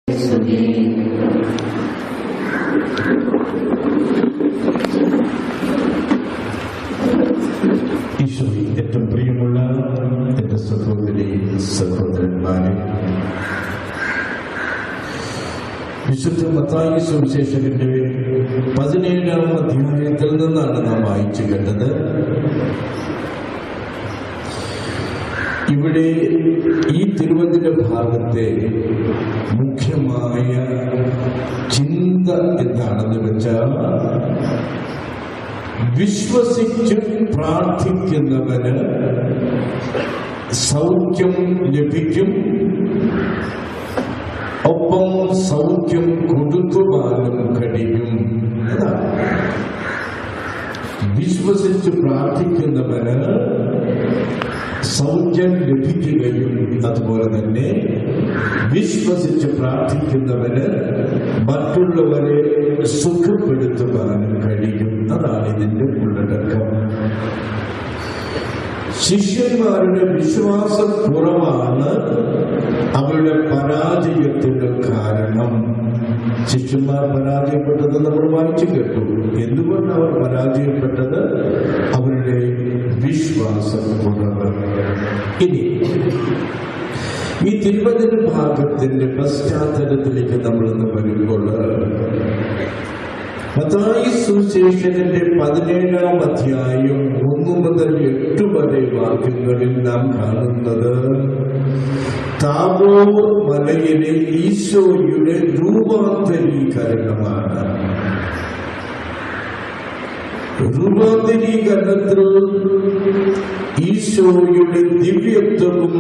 ഈശോയിൽ ഏറ്റവും പ്രിയമുള്ള എന്റെ സഹോദരി സഹോദരന്മാരെ, വിശുദ്ധ മത്തായി സുവിശേഷകന്റെ 17-ാം അധ്യായത്തിൽ നിന്നാണ് നാം വായിച്ചു കേട്ടത്. ഇവിടെ ഈ തിരുവചന ഭാഗത്തെ മുഖ്യമായ ചിന്ത എന്താണെന്ന് വെച്ചാൽ, വിശ്വസിച്ച് പ്രാർത്ഥിക്കുന്നവന് സൗഖ്യം ലഭിക്കും, ഒപ്പം സൗഖ്യം കൊടുക്കുവാനും കഴിയും. വിശ്വസിച്ച് പ്രാർത്ഥിക്കുന്നവന് സൗഖ്യം ലഭിക്കുകയും അതുപോലെ തന്നെ വിശ്വസിച്ച് പ്രാർത്ഥിക്കുന്നവന് മറ്റുള്ളവരെ സുഖപ്പെടുത്തുവാനും കഴിയും. അതാണ് ഇതിന്റെ ഉള്ളടക്കം. ശിഷ്യന്മാരുടെ വിശ്വാസം കുറവാണ് അവരുടെ പരാജയത്തിന് കാരണം. ശിഷ്യന്മാർ പരാജയപ്പെട്ടത് നമ്മൾ വായിച്ചു കേട്ടു. എന്തുകൊണ്ട് അവർ പരാജയപ്പെട്ടത്? അവരുടെ വിശ്വാസം കുറവ്. ഇനി ഈ തിരുവചന ഭാഗത്തിന്റെ പശ്ചാത്തലത്തിലേക്ക് നമ്മളിന്ന് വരുമ്പോൾ, മത്തായി സുവിശേഷകന്റെ 17-ാം അധ്യായം 1 മുതൽ 8 വരെ വാക്യങ്ങളിൽ നാം കാണുന്നത് താബോർ മലയിലെ ഈശോയുടെ രൂപാന്തരീകരണമാണ്. രൂപാന്തരീകരണത്തിൽ ഈശോയുടെ ദിവ്യത്വവും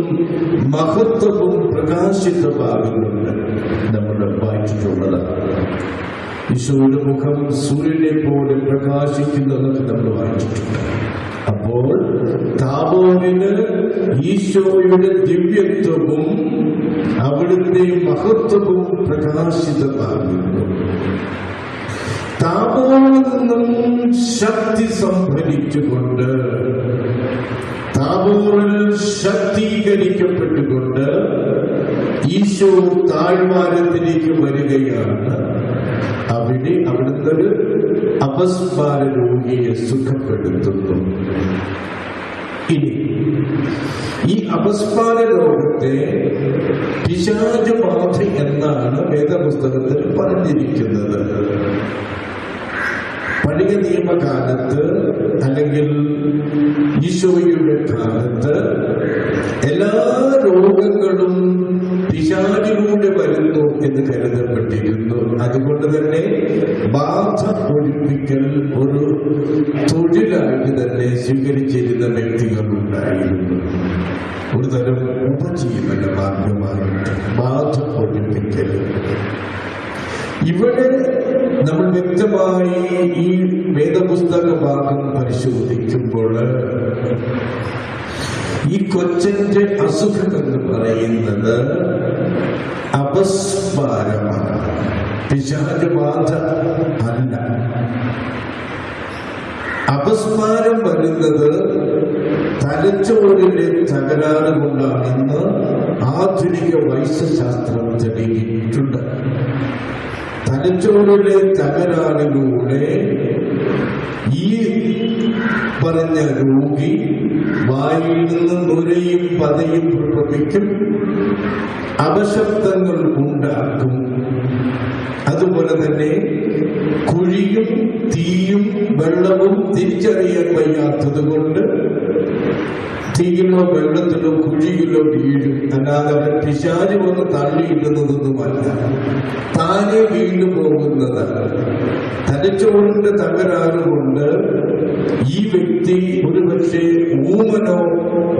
മഹത്വവും പ്രകാശിതമാകുന്നുണ്ട്. നമ്മൾ വായിച്ചിട്ടുള്ളത് ഈശോയുടെ മുഖം സൂര്യനെ പോലെ പ്രകാശിക്കുന്നതൊക്കെ നമ്മൾ വായിച്ചിട്ടുണ്ട്. അപ്പോൾ താബോറിന് ഈശോയുടെ ദിവ്യത്വവും അവിടുത്തെ മഹത്വവും പ്രകാശിതമാകുന്നു. താബോറിൽ നിന്നും ശക്തി സംഭരിച്ചുകൊണ്ട്, താബോറിൽ ശക്തീകരിക്കപ്പെട്ടുകൊണ്ട് ഈശോ താഴ്വാരത്തിലേക്ക് വരികയാണ്. അവിടുന്ന് ഒരു അപസ്മാര രോഗിയെ സുഖപ്പെടുത്തുന്നു. ഇനി ഈ അപസ്മാര രോഗത്തെ പിശാചബാധ എന്നാണ് വേദപുസ്തകത്തിൽ പറഞ്ഞിരിക്കുന്നത്. പഴയ നിയമകാലത്ത് അല്ലെങ്കിൽ ഈശോയുടെ കാലത്ത് എല്ലാ രോഗങ്ങളും പിശാചിലൂടെ വരുന്നു എന്ന് കരുതപ്പെട്ടിരുന്നു. അതുകൊണ്ട് തന്നെ ബാധ ഒഴിപ്പിക്കൽ ഒരു തൊഴിലായിട്ട് തന്നെ സ്വീകരിച്ചിരുന്ന വ്യക്തികളുണ്ടായിരുന്നു. ഒരു തരം ഉപജീവന മാർഗമായിട്ട് ബാധ ഒഴിപ്പിക്കൽ. ഇവിടെ നമ്മൾ വ്യക്തമായി ഈ വേദപുസ്തക ഭാഗം പരിശോധിക്കുമ്പോൾ ഈ കൊച്ചന്റെ അസുഖം എന്ന് പറയുന്നത് അപസ്മാരമാണ്, പിശാചബാധ അല്ല. അപസ്മാരം വരുന്നത് തലച്ചോറിലെ തകരാറ് കൊണ്ടാണെന്ന് ആധുനിക വൈദ്യശാസ്ത്രം തെളിയിച്ചിട്ടുണ്ട്. തലച്ചോറിലെ തകരാറിലൂടെ ഈ പറഞ്ഞ രോഗി വായിൽ നിന്ന് നുരയും പതയും പുറപ്പെടുവിക്കും, അപശബ്ദങ്ങൾ ഉണ്ടാക്കും. അതുപോലെ തന്നെ കുഴിയും തീയും വെള്ളവും തിരിച്ചറിയാൻ വയ്യാത്തത് കൊണ്ട് തീയിലോ വെള്ളത്തിലോ കുഴിയിലോ വീഴും. അല്ലാതെ അവൻ പിശാച് വന്ന് തള്ളിയിടുന്നതൊന്നുമല്ല, താനെ വീണ്ടു പോകുന്നതാണ്. തലച്ചോറിന്റെ തകരാറുകൊണ്ട് ഈ വ്യക്തി ഒരുപക്ഷെ ഊമനോ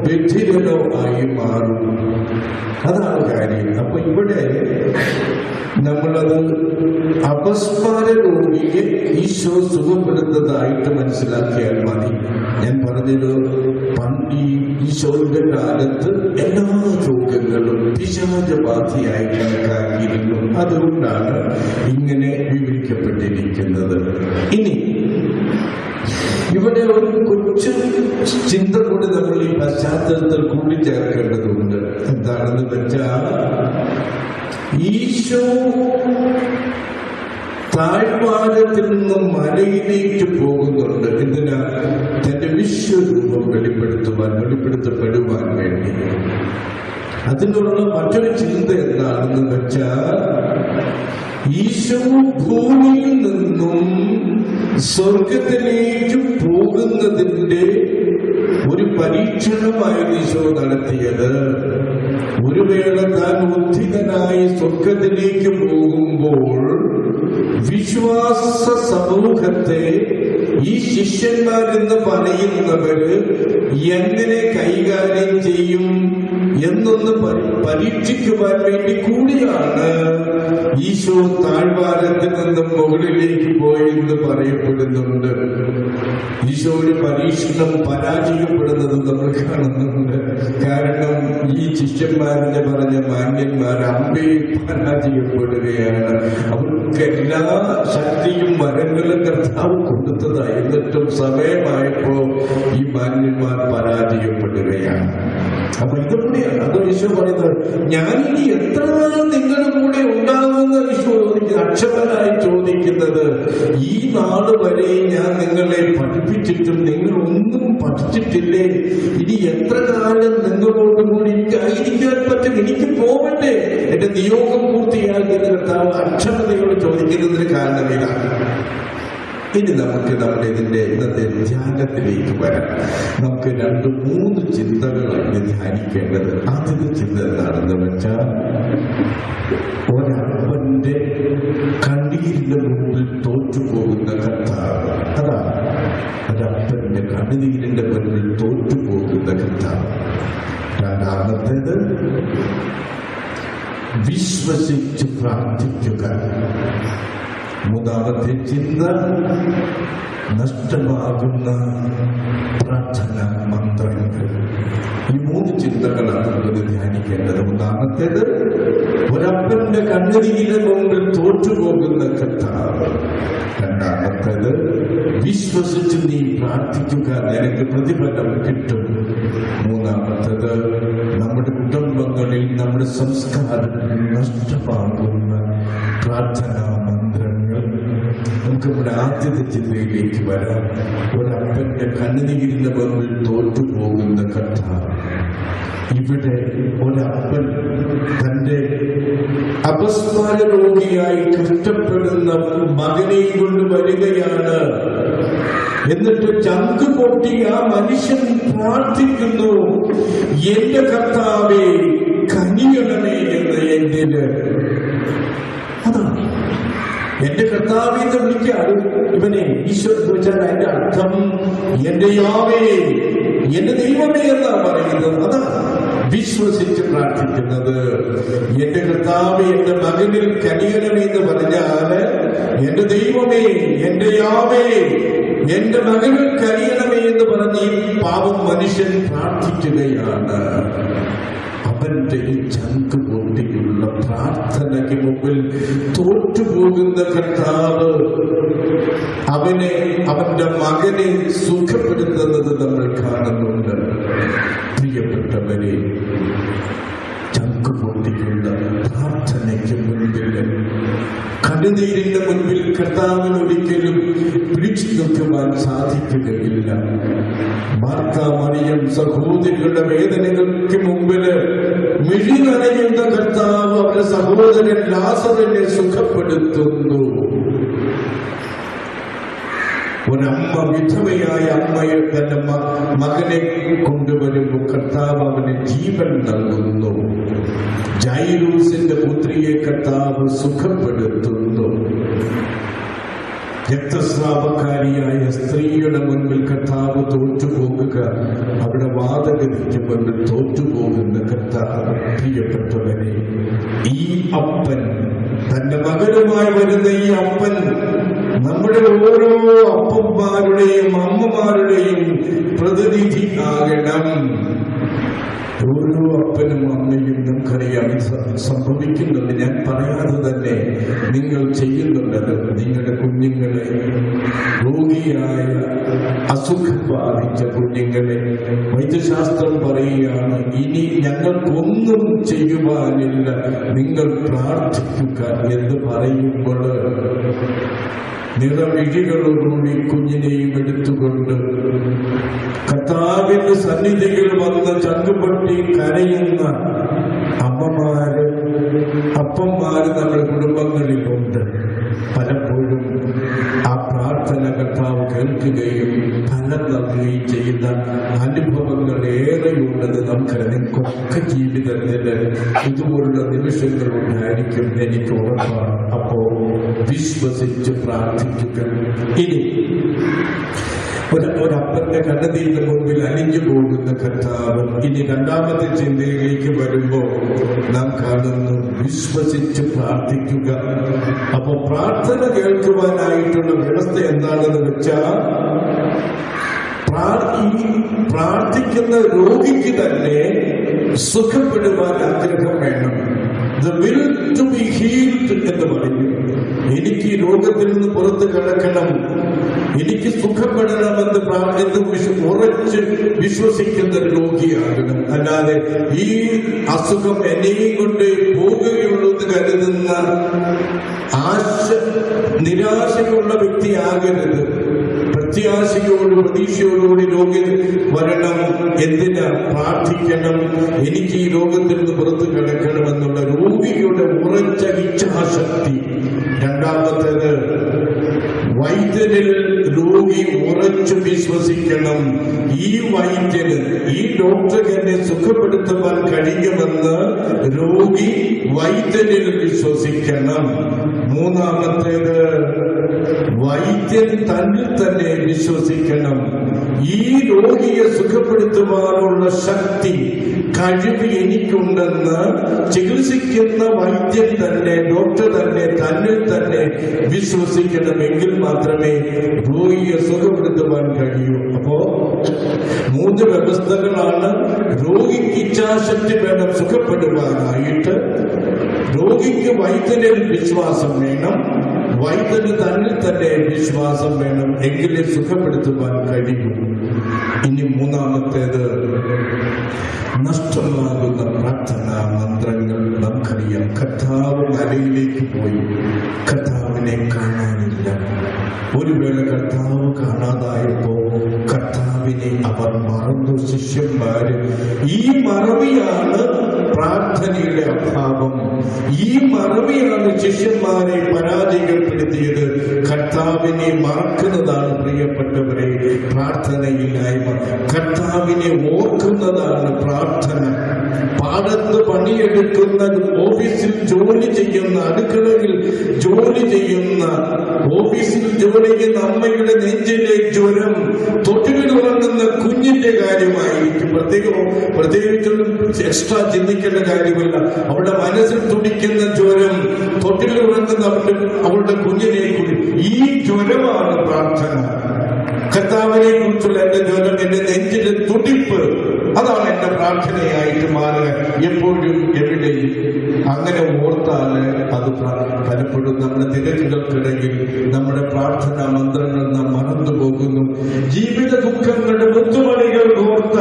ബധിരനോ ആയി മാറും. അതാണ് കാര്യം. അപ്പൊ ഇവിടെ നമ്മളത് അപസ്മാര രോഗിയെ ഈശോ സുഖപ്പെടുന്നതായിട്ട് മനസ്സിലാക്കിയാൽ മതി. ഞാൻ പറഞ്ഞത് ഈ ഈശോയുടെ കാലത്ത് എല്ലാ രോഗങ്ങളും പിശാചബാധയായി കണക്കാക്കിയിരുന്നു. അതുകൊണ്ടാണ് ഇങ്ങനെ വിവരിക്കപ്പെട്ടിരിക്കുന്നത്. ഇനി ഇവിടെ ഒരു കൊച്ചു ചിന്ത കൂടി നമ്മൾ ഈ പശ്ചാത്തലത്തിൽ കൂട്ടിച്ചേർക്കേണ്ടതുണ്ട്. എന്താണെന്ന് വെച്ചാൽ ഈശോ താഴ്വാരത്തിൽ നിന്നും മലയിലേക്ക് പോകുന്നുണ്ട്. എന്തിനാ? തന്റെ വിശ്വരൂപം വെളിപ്പെടുത്തപ്പെടുവാൻ വേണ്ടി. അതിനുള്ള മറ്റൊരു ചിന്ത എന്താണെന്ന് വെച്ചാൽ, ഈശോ ഭൂമിയിൽ നിന്നും സ്വർഗത്തിലേക്ക് പോകുന്നതിന്റെ ഒരു പരീക്ഷണമായിരുന്നു ഈശോ നടത്തിയത്. ഒരു വേള താൻ ഉദ്ധിതനായി സ്വർഗത്തിലേക്ക് പോകുമ്പോൾ വിശ്വാസ സമൂഹത്തെ ഈ ശിഷ്യന്മാരെന്ന് പറയുന്നവര് എങ്ങനെ കൈകാര്യം ചെയ്യും എന്നൊന്ന് പരീക്ഷിക്കുവാൻ വേണ്ടി കൂടിയാണ് ഈശോ താഴ്വാരത്തിൽ നിന്നും മുകളിലേക്ക് പോയെന്ന് പറയപ്പെടുന്നുണ്ട്. ഈശോയുടെ പരീക്ഷണം പരാജയപ്പെടുന്നത് നമ്മൾ കാണുന്നുണ്ട്. കാരണം ഈ ശിഷ്യന്മാരെന്ന് പറഞ്ഞ മാന്യന്മാർ അമ്പയിൽ പരാജയപ്പെടുകയാണ്. അവർക്ക് എല്ലാ ശക്തിയും വരങ്ങളും കർത്താവ് കൊടുത്തതായി. എന്നിട്ടും സമയമായപ്പോ ഈ മാന്യന്മാർ പരാജയപ്പെടുകയാണ്. അപ്പൊ ഇതുകൂടിയാണ് അത് ഈശോ പറയുന്നത്. ഞാനിനി എത്ര നാൾ നിങ്ങളുടെ കൂടെ ഉണ്ടാകുമെന്ന് ഈശോ അക്ഷമനായി ചോദിക്കുന്നത്. ഈ നാള് വരെ ഞാൻ നിങ്ങളെ പഠിപ്പിച്ചിട്ടും നിങ്ങൾ ഒന്നും പഠിച്ചിട്ടില്ലേ? ഇനി എത്ര കാലം നിങ്ങളോട് കൂടി എനിക്ക് ആയിരിക്കാൻ പറ്റും? എനിക്ക് പോവട്ടെ, എന്റെ നിയോഗം പൂർത്തിയാക്കിയ കർത്താവ് അക്ഷമതയോട് ചോദിക്കുന്നതിന് കാരണമിതാണ്. ഇനി നമുക്ക് ഇതിന്റെ ഇന്നത്തെ ധ്യാനത്തിലേക്ക് വരാം. നമുക്ക് 2-3 ചിന്തകളാണ് ധ്യാനിക്കേണ്ടത്. ആദ്യത്തെ ചിന്ത എന്താണെന്ന് വെച്ചാൽ, ഒരപ്പന്റെ കണ്ണീരിന്റെ മുമ്പിൽ തോറ്റുപോകുന്ന കർത്താവ്. അതാണ് ഒരപ്പന്റെ കണ്ണുനീരിന്റെ മുമ്പിൽ തോറ്റുപോകുന്ന കർത്താവ്. രണ്ടാമത്തേത്, വിശ്വസിച്ച് പ്രാർത്ഥിക്കുക. മൂന്നാമത്തെ ചിന്ത, നഷ്ടമാകുന്ന പ്രാർത്ഥന മന്ത്രങ്ങൾ. ഈ 3 ചിന്തകളാണ് നമ്മൾ ധ്യാനിക്കേണ്ടത്. ഒന്നാമത്തേത്, ഒരപ്പന്റെ കണ്ണുനീരിന് മുമ്പിൽ തോറ്റുപോകുന്ന കർത്താവ്. രണ്ടാമത്തേത്, വിശ്വസിച്ച് നീ പ്രാർത്ഥിക്കുക, നിനക്ക് പ്രതിഫലം കിട്ടും. മൂന്നാമത്തേത്, നമ്മുടെ കുടുംബങ്ങളിൽ നമ്മുടെ സംസ്കാരത്തിൽ നഷ്ടമാകുന്ന പ്രാർത്ഥനാ മന്ത്രങ്ങൾ. നമുക്ക് നമ്മുടെ ആദ്യത്തെ ചിന്തയിലേക്ക് വരാം. ഒരപ്പന്റെ കണ്ണുനീരിന്റെ മുമ്പിൽ തോറ്റുപോകുന്ന കർത്താവ്. ഇവിടെ ഒരപ്പൻ തന്റെ അപസ്മാര രോഗിയായി കഷ്ടപ്പെടുന്ന മകനെ കൊണ്ട് വരികയാണ്. എന്നിട്ട് ചങ്ക് പൊട്ടി ആ മനുഷ്യൻ പ്രാർത്ഥിക്കുന്നു, എന്റെ കർത്താവേ കനിയണമേ എന്ന്. എന്തിന്? അതാണ് എന്റെ കർത്താവേ എന്ന് വിളിക്കാറ് ഇവനെ ഈശോ ചോദിച്ചാൽ അതിന്റെ അർത്ഥം എന്റെ യാവേ, എന്റെ ദൈവമേ എന്നാണ് പറയുന്നത്. അതാണ് വിശ്വസിച്ച് പ്രാർത്ഥിക്കുന്നത്. എന്റെ കർത്താവേ എന്റെ മകനിൽ കനിയണമേ എന്ന് പറഞ്ഞാല്, എന്റെ ദൈവമേ, എന്റെ യാവേ, എന്റെ മകനിൽ കനിയണമേ എന്ന് പറഞ്ഞ് ഈ പാവം മനുഷ്യൻ പ്രാർത്ഥിക്കുകയാണ്. അവന്റെ ഈ ചങ്ക് പൊട്ടിയുള്ള പ്രാർത്ഥനയ്ക്ക് മുമ്പിൽ തോറ്റുപോകുന്ന കർത്താവ് അവന്റെ മകനെ സുഖപ്പെടുത്തുന്നത് നമ്മൾ കാണുന്നുണ്ട്. പ്രിയപ്പെട്ടവരെ, ചങ്ക് പൊട്ടിയുള്ള പ്രാർത്ഥനയ്ക്ക് മുൻപിൽ, കണ്ണുനീരിന്റെ മുൻപിൽ കർത്താവിന് ഒരിക്കലും പിടിച്ചു നിൽക്കുവാൻ സാധിക്കുകയില്ല. മാർത്ത മറിയം സഹോദരികളുടെ വേദനകൾക്ക് മുമ്പില് മിഴി നനയുന്ന കർത്താവ് അവരുടെ സഹോദരൻ ലാസറിനെ സുഖപ്പെടുത്തുന്നു. ഒരമ്മ വിധവയായ അമ്മയെ തന്റെ മകനെ കൊണ്ടുവരുമ്പോൾ കർത്താവ് അവന് ജീവൻ നൽകുന്നു. ജൈറൂസിന്റെ പുത്രിയെ കർത്താവ് സുഖപ്പെടുത്തുന്നു. രക്തസ്രാവക്കാരിയായ സ്ത്രീയുടെ മുൻപിൽ കർത്താവ് തോറ്റുപോകുക, അവിടെ വാതകതിക്ക് മുൻപിൽ തോറ്റുപോകുന്ന കർത്താവ്. പ്രിയപ്പെട്ടവരെ, ഈ അപ്പൻ, തന്റെ മകനുമായി വരുന്ന ഈ അപ്പൻ നമ്മുടെ ഓരോ അപ്പന്മാരുടെയും അമ്മമാരുടെയും പ്രതിനിധി ആകണം. ഓരോ അപ്പനും അമ്മയും നമുക്കറിയാം സംഭവിക്കുന്നുണ്ട്. ഞാൻ പറയാതെ തന്നെ നിങ്ങൾ ചെയ്യുന്നുണ്ടത്. നിങ്ങളുടെ കുഞ്ഞുങ്ങളെ രോഗിയെ രോഗിയായ അസുഖം ബാധിച്ച കുഞ്ഞുങ്ങളെ വൈദ്യശാസ്ത്രം പറയുകയാണ്, ഇനി ഞങ്ങൾക്കൊന്നും ചെയ്യുവാനില്ല, നിങ്ങൾ പ്രാർത്ഥിക്കുക എന്ന് പറയുമ്പോൾ നിറമിഴികളോടുകൂടി കുഞ്ഞിനെയും എടുത്തുകൊണ്ട് കർത്താവിന്റെ സന്നിധിയിൽ വന്ന് ചങ്കുപൊട്ടി കരയുന്ന അമ്മമാര് അപ്പന്മാര് നമ്മുടെ കുടുംബങ്ങളിലുണ്ട്. പലപ്പോഴും ആ പ്രാർത്ഥന കർത്താവ് കേൾക്കുകയും ഫലം നൽകുകയും ചെയ്യുന്ന അനുഭവങ്ങൾ ഏറെയുണ്ടെന്ന് നമുക്കറിയാം. നിങ്ങൾക്കൊക്കെ ജീവിതത്തിൽ ഇതുപോലുള്ള നിമിഷങ്ങൾ ഉണ്ടായിരിക്കും, എനിക്ക് ഉറപ്പാണ്. അപ്പോ വിശ്വസിച്ച് പ്രാർത്ഥിക്കുക. ഇനി ഒരപ്പന്റെ കണ്ണുനീരിന്റെ മുൻപിൽ അലിഞ്ഞു പോകുന്ന കർത്താവ് ഇനി രണ്ടാമത്തെ ചിന്തയിലേക്ക് വരുമ്പോൾ നാം കാണുന്നു വിശ്വസിച്ച് പ്രാർത്ഥിക്കുക. അപ്പൊ പ്രാർത്ഥന കേൾക്കുവാനായിട്ടുള്ള വ്യവസ്ഥ എന്താണെന്ന് വെച്ചാൽ, പ്രാർത്ഥിക്കുന്ന രോഗിക്ക് തന്നെ സുഖപ്പെടുവാൻ ആഗ്രഹം വേണം. The will to be healed എന്ന് പറയും. എനിക്ക് ഈ രോഗത്തിൽ നിന്ന് പുറത്ത് കിടക്കണം, എനിക്ക് സുഖപ്പെടണമെന്ന് ഉറച്ച് വിശ്വസിക്കുന്ന രോഗിയാകണം. അല്ലാതെ ഈ അസുഖം എന്നെയും കൊണ്ട് പോകുകയുള്ളൂ എന്ന് കരുതുന്ന നിരാശയുള്ള വ്യക്തിയാകരുത്. പ്രത്യാശയോടും പ്രതീക്ഷയോടുകൂടി രോഗി വരണം. എന്തിനാ പ്രാർത്ഥിക്കണം? എനിക്ക് ഈ രോഗത്തിൽ നിന്ന് പുറത്തു കിടക്കണമെന്നുള്ള രോഗിയുടെ ഉറച്ച ഇച്ഛാശക്തി. രണ്ടാമത്തേത്, വൈദ്യനിൽ രോഗി ഉറച്ചു വിശ്വസിക്കണം. ഈ വൈദ്യന്, ഈ ഡോക്ടർക്ക് എന്നെ സുഖപ്പെടുത്തുവാൻ കഴിയുമെന്ന് രോഗി വൈദ്യനിൽ വിശ്വസിക്കണം. മൂന്നാമത്തേത്, വൈദ്യൻ തന്നിൽ തന്നെ വിശ്വസിക്കണം. ഈ രോഗിയെ സുഖപ്പെടുത്തുവാനുള്ള ശക്തി, കഴിവ് എനിക്കുണ്ടെന്ന് ചികിത്സിക്കുന്ന വൈദ്യൻ തന്നെ, ഡോക്ടർ തന്നെ തന്നിൽ തന്നെ വിശ്വസിക്കണമെങ്കിൽ മാത്രമേ രോഗിയെ സുഖപ്പെടുത്തുവാൻ കഴിയൂ. അപ്പോ 3 വ്യവസ്ഥകളാണ്. രോഗിക്ക് ഇച്ഛാശക്തി വേണം സുഖപ്പെടുവാനായിട്ട്, രോഗിക്ക് വൈദ്യനിൽ വിശ്വാസം വേണം, വൈദ്യന് തന്നിൽ തന്നെ വിശ്വാസം വേണം, എങ്കിലേ സുഖപ്പെടുത്തുവാൻ കഴിയൂ. ഇനി മൂന്നാമത്തേത്, നഷ്ടമാകുന്ന പ്രാർത്ഥനാ മന്ത്രങ്ങൾ നമുക്കറിയാം. കർത്താവ് മലയിലേക്ക് പോയി, കർത്താവിനെ കാണാനില്ല. ഒരു വേള കർത്താവ് കാണാതായപ്പോ കർത്താവിനെ അവർ മറന്നു, ശിഷ്യന്മാര്. ഈ മറവിയാണ് പ്രാർത്ഥനയുടെ അഭാവം. ഈ മറവിയാണ് ശിഷ്യന്മാരെ പരാജയപ്പെടുത്തിയത്. കർത്താവിനെ മറക്കുന്നതാണ് പ്രിയപ്പെട്ടവരെ പ്രാർത്ഥനയില്ലായ്മ. കർത്താവിനെ ഓർക്കുന്നതാണ് പ്രാർത്ഥന. പാടത്ത് പണിയെടുക്കുന്ന, ഓഫീസിൽ ജോലി ചെയ്യുന്ന, അടുക്കളയിൽ ജോലി ചെയ്യുന്ന, ഓഫീസിൽ ജോലി ചെയ്യുന്ന അമ്മയുടെ നെഞ്ചിലെ ജ്വരം തൊട്ടിലിൽ ഉറങ്ങുന്ന കുഞ്ഞിന്റെ കാര്യമായിരിക്കും. പ്രത്യേകിച്ചും എക്സ്ട്രാ ചിന്തിക്കേണ്ട കാര്യമില്ല. അവളുടെ മനസ്സിൽ തുടിക്കുന്ന ജ്വരം തൊട്ടിലിൽ ഉറങ്ങുന്ന അവളുടെ കുഞ്ഞിനെ കൂടി. ഈ ജ്വരമാണ് പ്രാർത്ഥന. കർത്താവിനെ കുറിച്ചുള്ള എന്റെ ജ്വരം, എന്റെ നെഞ്ചിന്റെ തുടിപ്പ്, അതാണ് എന്റെ പ്രാർത്ഥനയായിട്ട് മാറുക എപ്പോഴും എവിടെയും. അങ്ങനെ ഓർത്താല് അത് പലപ്പോഴും നമ്മുടെ തിരക്കുകൾക്കിടയിൽ നമ്മുടെ പ്രാർത്ഥനാ മന്ത്രങ്ങൾ നാം മറന്നു പോകുന്നു. ജീവിത ദുഃഖങ്ങളുടെ മുത്തുമണികൾ ഓർത്ത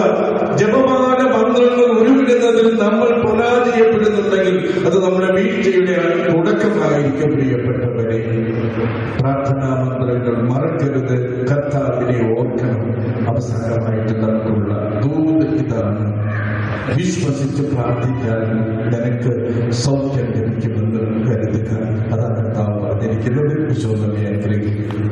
ജപമാല മന്ത്രങ്ങൾ ഉരുവിടുന്നതിൽ നമ്മൾ പരാജയപ്പെടുന്നുണ്ടെങ്കിൽ അത് നമ്മുടെ വീഴ്ചയുടെ തുടക്കമായിരിക്കും. പ്രിയപ്പെട്ടവരെ, പ്രാർത്ഥനാ മന്ത്രങ്ങൾ മറക്കരുത്, കർത്താവിനെ ഓർക്കണം. അവസാനമായിട്ട് നമുക്കുള്ള ദൂത് ഇതാണ്: വിശ്വസിച്ച് പ്രാർത്ഥിക്കാൻ നിനക്ക് സൗഖ്യം ലഭിക്കുമെന്ന് കരുതുക. അതാണ് കർത്താവ് പറഞ്ഞിരിക്കുന്നത്. വിശ്വാസം അനുഗ്രഹിക്കും.